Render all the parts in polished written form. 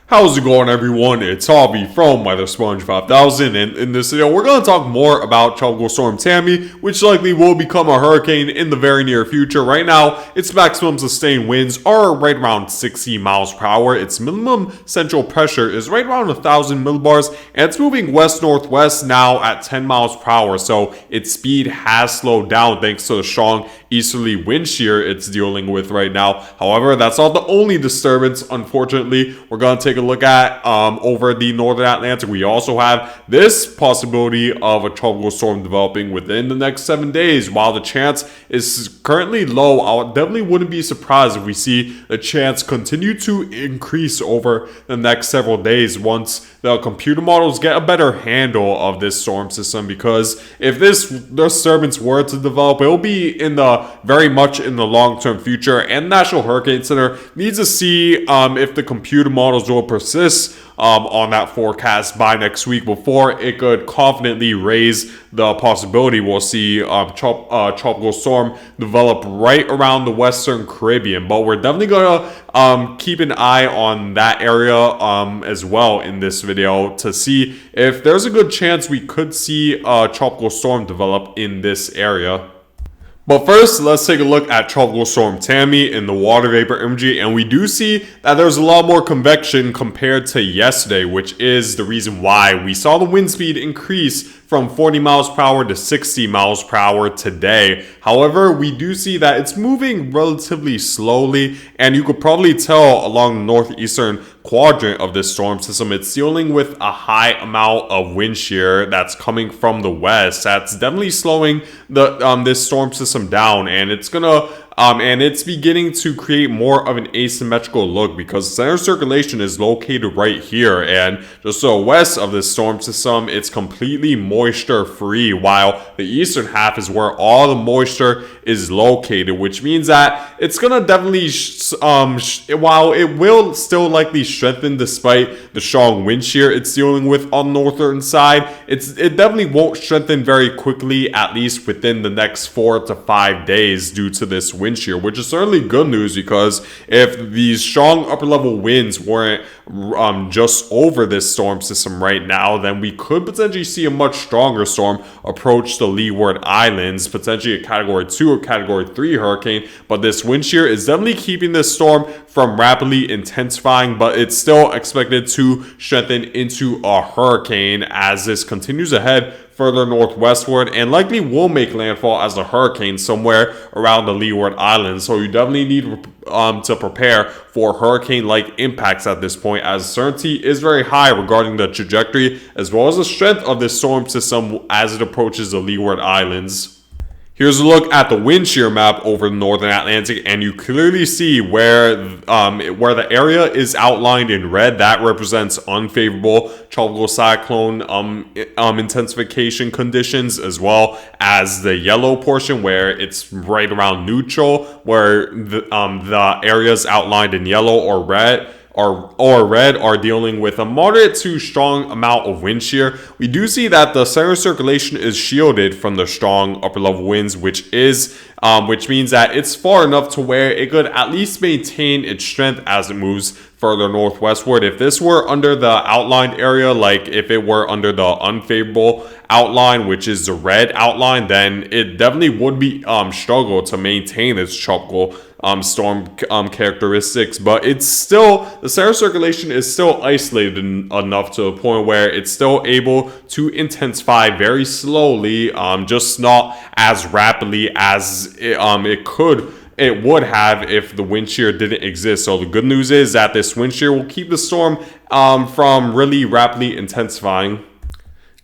How's it going, everyone? It's Harvey from Weather Sponge 5000, and in this video, we're going to talk more about Tropical Storm Tammy, which likely will become a hurricane in the very near future. Right now, its maximum sustained winds are right around 60 miles per hour. Its minimum central pressure is right around 1,000 millibars, and it's moving west-northwest now at 10 miles per hour, so its speed has slowed down thanks to the strong easterly wind shear it's dealing with right now. However, that's not the only disturbance, unfortunately. We're going to take a look at over the northern Atlantic. We also have this possibility of a tropical storm developing within the next 7 days. While the chance is currently low, I definitely wouldn't be surprised if we see the chance continue to increase over the next several days once the computer models get a better handle of this storm system, because if this disturbance were to develop, it will be in the very much in the long-term future, and National Hurricane Center needs to see if the computer models will persist on that forecast by next week before it could confidently raise the possibility we'll see tropical storm develop right around the Western Caribbean. But we're definitely gonna keep an eye on that area as well in this video to see if there's a good chance we could see a tropical storm develop in this area. But first, let's take a look at Tropical Storm Tammy in the water vapor imagery, and we do see that there's a lot more convection compared to yesterday, which is the reason why we saw the wind speed increase from 40 miles per hour to 60 miles per hour today. However, we do see that it's moving relatively slowly, and you could probably tell along the northeastern quadrant of this storm system, it's dealing with a high amount of wind shear that's coming from the west. That's definitely slowing the this storm system down, and it's gonna and it's beginning to create more of an asymmetrical look because center circulation is located right here, and just so west of this storm system, it's completely moisture free, while the eastern half is where all the moisture is located, which means that it's gonna definitely while it will still likely strengthen despite the strong wind shear it's dealing with on the northern side, it definitely won't strengthen very quickly, at least within the next 4 to 5 days due to this wind shear, which is certainly good news, because if these strong upper level winds weren't just over this storm system right now, then we could potentially see a much stronger storm approach the Leeward Islands, potentially a category 2 or category 3 hurricane. But this wind shear is definitely keeping this storm from rapidly intensifying, but it's still expected to strengthen into a hurricane as this continues ahead further northwestward, and likely will make landfall as a hurricane somewhere around the Leeward Islands. So you definitely need to prepare for hurricane-like impacts at this point, as certainty is very high regarding the trajectory as well as the strength of this storm system as it approaches the Leeward Islands. Here's a look at the wind shear map over the northern Atlantic, and you clearly see where the area is outlined in red. That represents unfavorable tropical cyclone intensification conditions, as well as the yellow portion where it's right around neutral, where the areas outlined in yellow or red are dealing with a moderate to strong amount of wind shear. We do see that the center circulation is shielded from the strong upper level winds, which means that it's far enough to where it could at least maintain its strength as it moves further northwestward. If this were under the outlined area, like if it were under the unfavorable outline, which is the red outline, then it definitely would be struggle to maintain its tropical storm characteristics. But it's still, the center circulation is still isolated enough to a point where it's still able to intensify very slowly, just not as rapidly as it would have if the wind shear didn't exist. So the good news is that this wind shear will keep the storm from really rapidly intensifying.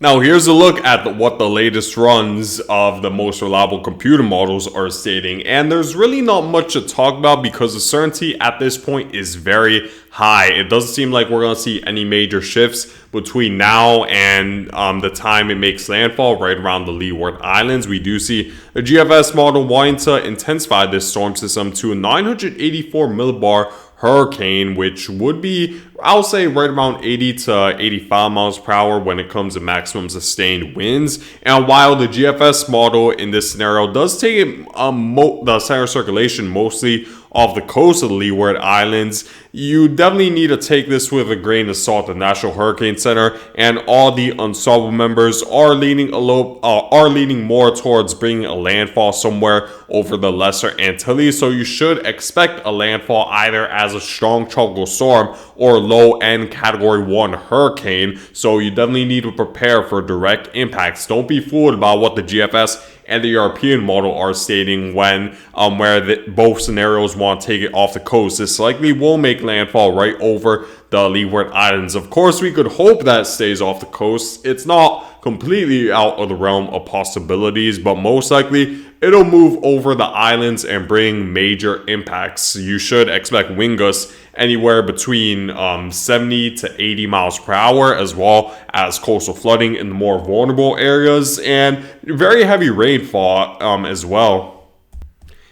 Now here's a look at what the latest runs of the most reliable computer models are stating, and there's really not much to talk about because the certainty at this point is very high. It doesn't seem like we're going to see any major shifts between now and the time it makes landfall right around the Leeward Islands. We do see the GFS model wanting to intensify this storm system to a 984 millibar hurricane, which would be, I'll say, right around 80 to 85 miles per hour when it comes to maximum sustained winds. And while the GFS model in this scenario does take the center circulation mostly off the coast of the Leeward Islands. You definitely need to take this with a grain of salt. The National Hurricane Center and all the Unstoppable members are leaning more towards bringing a landfall somewhere over the Lesser Antilles. So you should expect a landfall either as a strong tropical storm or low-end Category 1 hurricane. So you definitely need to prepare for direct impacts. Don't be fooled by what the GFS and the European model are stating when both scenarios want to take it off the coast. This likely will make landfall right over the Leeward Islands. Of course, we could hope that it stays off the coast. It's not completely out of the realm of possibilities, but most likely it'll move over the islands and bring major impacts. You should expect wind gusts anywhere between 70 to 80 miles per hour, as well as coastal flooding in the more vulnerable areas and very heavy rainfall as well.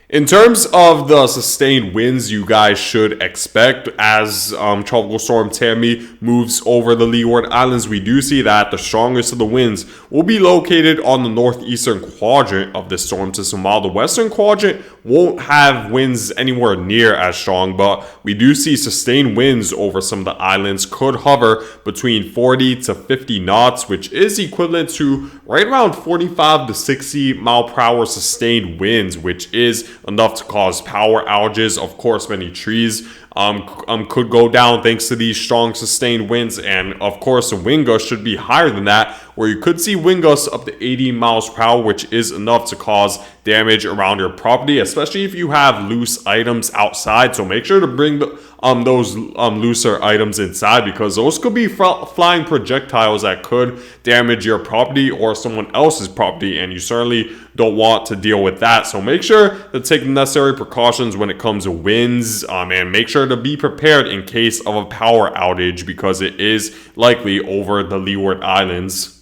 In terms of the sustained winds you guys should expect as Tropical Storm Tammy moves over the Leeward Islands, we do see that the strongest of the winds will be located on the northeastern quadrant of this storm system, while the western quadrant won't have winds anywhere near as strong, but we do see sustained winds over some of the islands could hover between 40 to 50 knots, which is equivalent to right around 45 to 60 mile per hour sustained winds, which is enough to cause power outages. Of course, many trees could go down thanks to these strong sustained winds, and of course the wind gusts should be higher than that, where you could see wind gusts up to 80 miles per hour, which is enough to cause damage around your property, especially if you have loose items outside. So make sure to bring those looser items inside, because those could be flying projectiles that could damage your property or someone else's property, and you certainly don't want to deal with that. So make sure to take the necessary precautions when it comes to winds, and make sure to be prepared in case of a power outage, because it is likely over the Leeward Islands.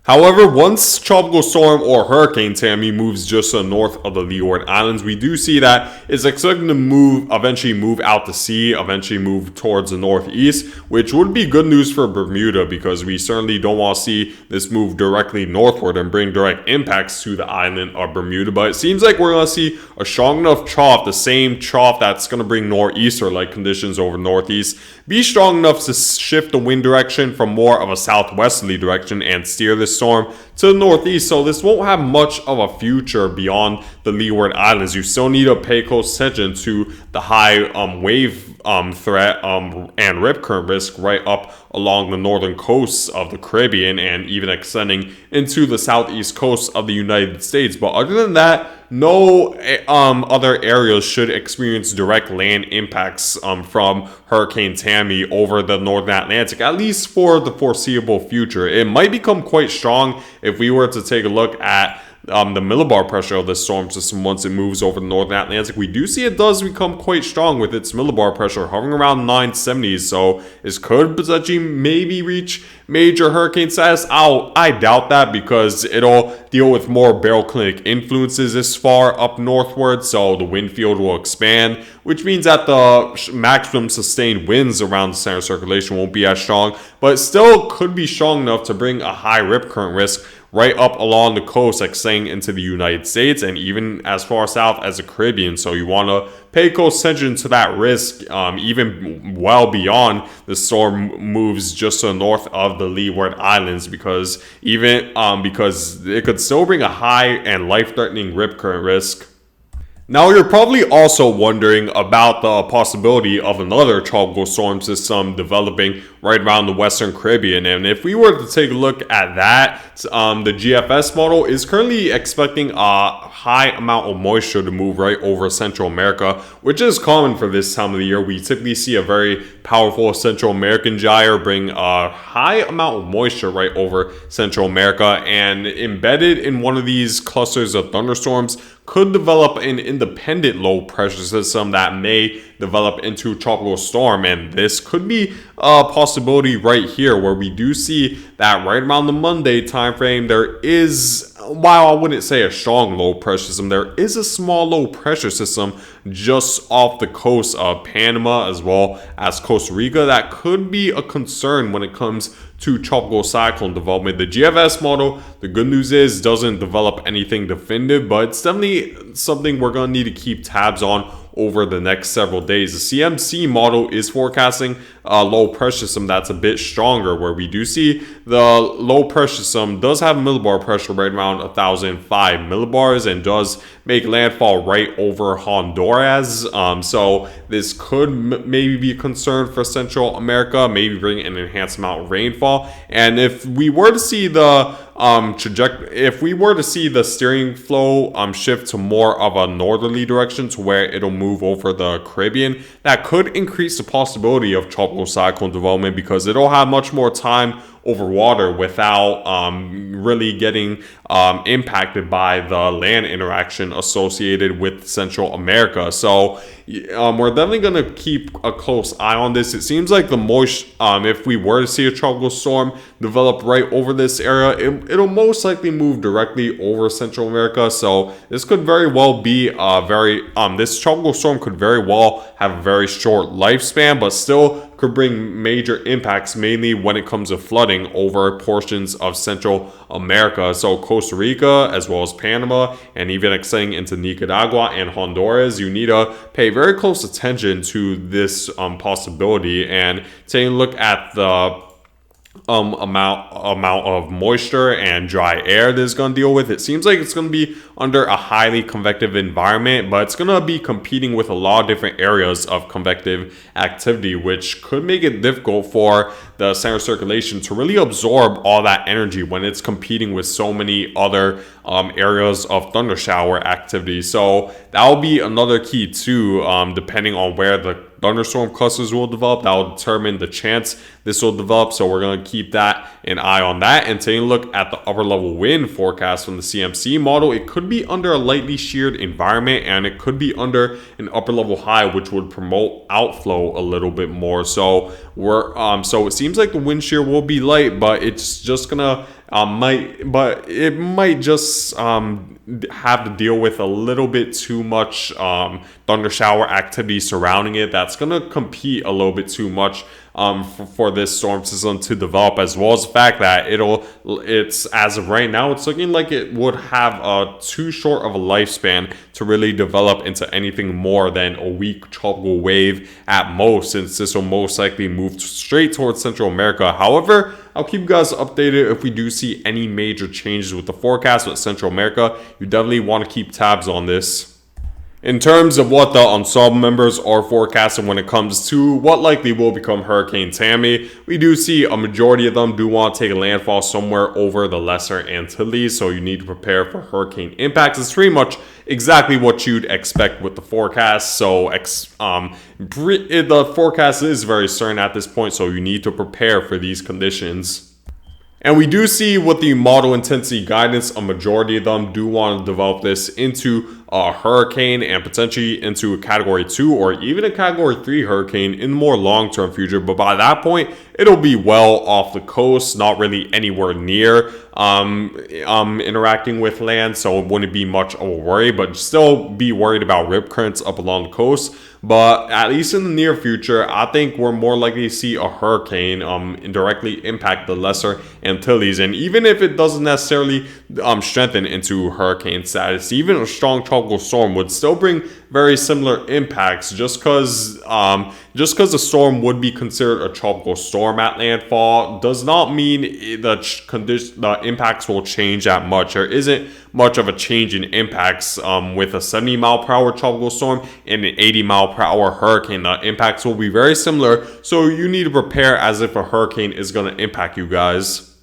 However, once Tropical Storm or Hurricane Tammy moves just to the north of the Leeward Islands, we do see that it's expected to eventually move out to sea, eventually move towards the northeast, which would be good news for Bermuda, because we certainly don't want to see this move directly northward and bring direct impacts to the island of Bermuda. But it seems like we're going to see a strong enough trough, the same trough that's going to bring nor'easter-like conditions over northeast, be strong enough to shift the wind direction from more of a southwesterly direction and steer this storm to the northeast. So this won't have much of a future beyond the Leeward Islands. You still need to pay close attention to the high wave threat and rip current risk right up along the northern coasts of the Caribbean, and even extending into the southeast coast of the United States. But other than that, no other areas should experience direct land impacts from Hurricane Tammy over the Northern Atlantic, at least for the foreseeable future. It might become quite strong if we were to take a look at the millibar pressure of the storm system once it moves over the Northern Atlantic. We do see it does become quite strong with its millibar pressure hovering around 970s, so this could potentially maybe reach major hurricane status. I doubt that, because it'll deal with more baroclinic influences this far up northward, so the wind field will expand, which means that the maximum sustained winds around the center circulation won't be as strong, but it still could be strong enough to bring a high rip current risk right up along the coast, extending into the United States and even as far south as the Caribbean. So you want to pay close attention to that risk, even well beyond the storm moves just to the north of the Leeward Islands, because it could still bring a high and life-threatening rip current risk. Now, you're probably also wondering about the possibility of another tropical storm system developing right around the Western Caribbean. And if we were to take a look at that, the GFS model is currently expecting a high amount of moisture to move right over Central America, which is common for this time of the year. We typically see a very powerful Central American gyre bring a high amount of moisture right over Central America, and embedded in one of these clusters of thunderstorms could develop an independent low pressure system that may develop into a tropical storm. And this could be a possibility right here, where we do see that right around the Monday timeframe, there is, while I wouldn't say a strong low pressure system, there is a small low pressure system just off the coast of Panama as well as Costa Rica that could be a concern when it comes to tropical cyclone development. The GFS model, the good news is, doesn't develop anything definitive, but it's definitely something we're going to need to keep tabs on over the next several days. The CMC model is forecasting a low pressure system that's a bit stronger, where we do see the low pressure system does have millibar pressure right around 1,005 millibars and does make landfall right over Honduras. So this could maybe be a concern for Central America, maybe bring an enhanced amount of rainfall. And if we were to see the if we were to see the steering flow shift to more of a northerly direction to where it'll move over the Caribbean, that could increase the possibility of tropical cyclone development, because it'll have much more time over water without really getting impacted by the land interaction associated with Central America. So we're definitely going to keep a close eye on this. It seems like the if we were to see a tropical storm develop right over this area, it'll most likely move directly over Central America. So this could very well be this tropical storm could very well have a very short lifespan, but still could bring major impacts, mainly when it comes to flooding over portions of Central America. So Costa Rica, as well as Panama, and even extending into Nicaragua and Honduras, you need to pay very close attention to this possibility and take a look at the amount of moisture and dry air that is going to deal with. It seems like it's going to be under a highly convective environment, but it's going to be competing with a lot of different areas of convective activity, which could make it difficult for the center circulation to really absorb all that energy when it's competing with so many other areas of thunder shower activity. So that will be another key too, depending on where the thunderstorm clusters will develop. That will determine the chance this will develop. So we're going to keep an eye on that, and taking a look at the upper level wind forecast from the CMC model. It could be under a lightly sheared environment, and it could be under an upper level high, which would promote outflow a little bit more. So so it seems like the wind shear will be light, but it's just gonna it might just have to deal with a little bit too much thunder shower activity surrounding it. That's gonna compete a little bit too much for this storm system to develop, as well as the fact that it's as of right now, it's looking like it would have too short of a lifespan to really develop into anything more than a weak tropical wave at most, since this will most likely move straight towards Central America. However, I'll keep you guys updated if we do see any major changes with the forecast with Central America. You definitely want to keep tabs on this. In terms of what the ensemble members are forecasting when it comes to what likely will become Hurricane Tammy, we do see a majority of them do want to take a landfall somewhere over the Lesser Antilles, so you need to prepare for hurricane impacts. It's pretty much exactly what you'd expect with the forecast. So the forecast is very certain at this point, so you need to prepare for these conditions. And we do see with the model intensity guidance, a majority of them do want to develop this into a hurricane and potentially into a category 2 or even a category 3 hurricane in the more long-term future. But by that point, it'll be well off the coast, not really anywhere near interacting with land, so it wouldn't be much of a worry, but still be worried about rip currents up along the coast. But at least in the near future, I think we're more likely to see a hurricane indirectly impact the Lesser Antilles. And even if it doesn't necessarily strengthen into hurricane status, even a strong tropical storm would still bring very similar impacts. Just because the storm would be considered a tropical storm at landfall does not mean the impacts will change that much. There isn't much of a change in impacts with a 70-mile-per-hour tropical storm and an 80-mile-per-hour hurricane. The impacts will be very similar, so you need to prepare as if a hurricane is going to impact you guys.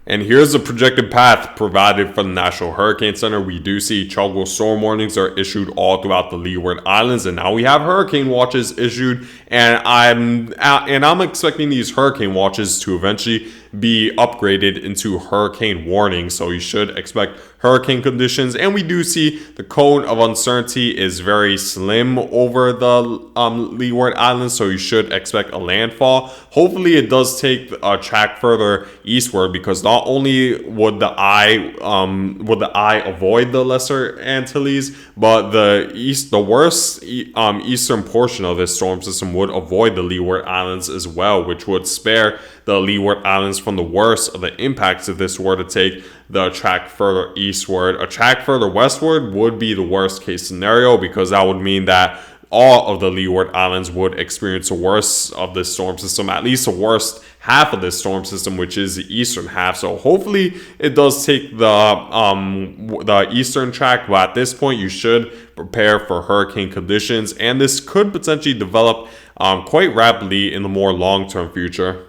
And here's the projected path provided from the National Hurricane Center. We do see tropical storm warnings are issued all throughout the Leeward Islands, and now we have hurricane watches issued. And I'm expecting these hurricane watches to eventually be upgraded into hurricane warnings. So you should expect hurricane conditions. And we do see the cone of uncertainty is very slim over the Leeward Islands, so you should expect a landfall. Hopefully it does take a track further eastward, because not only would the eye avoid the Lesser Antilles, but the worst eastern portion of this storm system would avoid the Leeward Islands as well, which would spare the Leeward Islands from the worst of the impacts if this were to take the track further eastward. A track further westward would be the worst case scenario, because that would mean that all of the Leeward Islands would experience the worst of this storm system, at least the worst half of this storm system, which is the eastern half. So hopefully it does take the eastern track, but at this point you should prepare for hurricane conditions, and this could potentially develop quite rapidly in the more long-term future.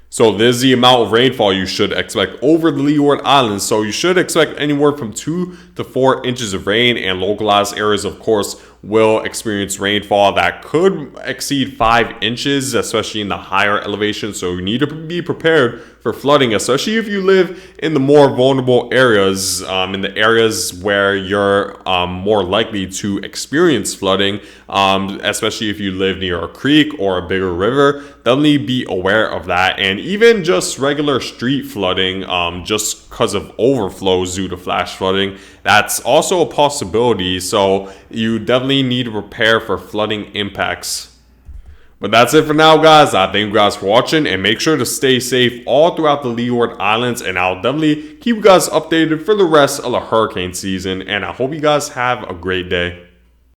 So this is the amount of rainfall you should expect over the Leeward Islands. So you should expect anywhere from 2 to 4 inches of rain, and localized areas, of course, will experience rainfall that could exceed 5 inches, especially in the higher elevations. So you need to be prepared for flooding, especially if you live in the more vulnerable areas, in the areas where you're more likely to experience flooding, especially if you live near a creek or a bigger river. Definitely be aware of that. And even just regular street flooding, just because of overflows due to flash flooding, that's also a possibility. So you definitely need to prepare for flooding impacts. But that's it for now, guys. I thank you guys for watching, and make sure to stay safe all throughout the Leeward Islands, and I'll definitely keep you guys updated for the rest of the hurricane season, and I hope you guys have a great day.